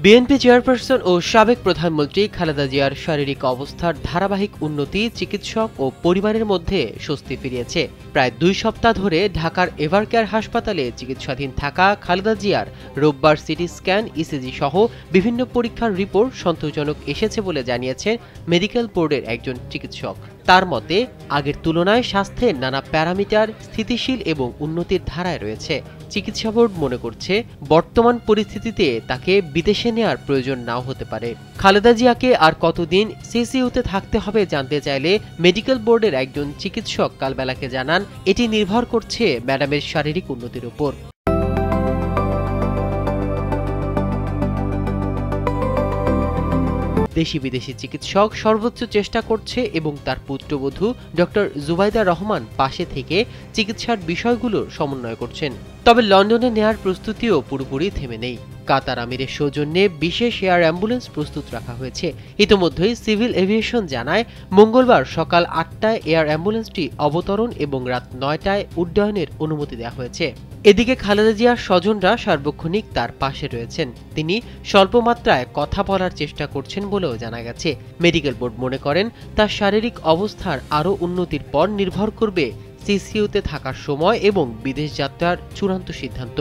BNP chairperson ও সাবেক প্রধানমন্ত্রী খালেদা জিয়ার শারীরিক অবস্থার ধারাবাহিক উন্নতি চিকিৎসক ও পরিবারের মধ্যে স্বস্তি ফিরিয়েছে। প্রায় 2 সপ্তাহ ধরে ঢাকার এভারকেয়ার হাসপাতালে চিকিৎসাধীন থাকা খালেদা জিয়ার রোববার সিটি স্ক্যান, ইসিজি সহ বিভিন্ন পরীক্ষার রিপোর্ট সন্তোষজনক এসেছে বলে জানিয়েছে মেডিকেল বোর্ডের একজন চিকিৎসক। তার মতে, আগের তুলনায় স্বাস্থ্যের নানা প্যারামিটার স্থিতিশীল এবং উন্নতির ধারায় রয়েছে। চিকিৎসা বোর্ড মনে করছে, বর্তমান পরিস্থিতিতে তাকে বিদেশে নেওয়ার প্রয়োজন নাও হতে পারে। খালেদা জিয়াকে আর কতদিন সিসিইউতে থাকতে হবে জানতে চাইলে মেডিকেল বোর্ডের একজন চিকিৎসক কাল বেলাকে জানান, এটি নির্ভর করছে ম্যাডামের শারীরিক উন্নতির উপর। দেশি বিদেশি চিকিৎসক সর্বোচ্চ চেষ্টা করছে এবং তার পুত্রবধূ ডক্টর জুবাইদা রহমান পাশে থেকে চিকিৎসার বিষয়গুলোর সমন্বয় করছেন। তবে লন্ডনে নেয়ার প্রস্তুতিও পুরোপুরি থেমে নেই। কাতার আমিরের সৌজন্যে বিশেষ এয়ার অ্যাম্বুলেন্স প্রস্তুত রাখা হয়েছে। ইতোমধ্যেই সিভিল এভিয়েশন জানায়, মঙ্গলবার সকাল 8টায় এয়ার অ্যাম্বুলেন্সটি অবতরণ এবং রাত 9টায় উড্ডয়নের অনুমতি দেওয়া হয়েছে। এদিকে খালেদা জিয়ার স্বজনরা সার্বক্ষণিক তার পাশে রয়েছেন। তিনি স্বল্প মাত্রায় কথা বলার চেষ্টা করছেন বলেও জানা গেছে। মেডিকেল বোর্ড মনে করেন, তার শারীরিক অবস্থার আরও উন্নতির পর নির্ভর করবে সিসিইউতে থাকার সময় এবং বিদেশ যাত্রার চূড়ান্ত সিদ্ধান্ত।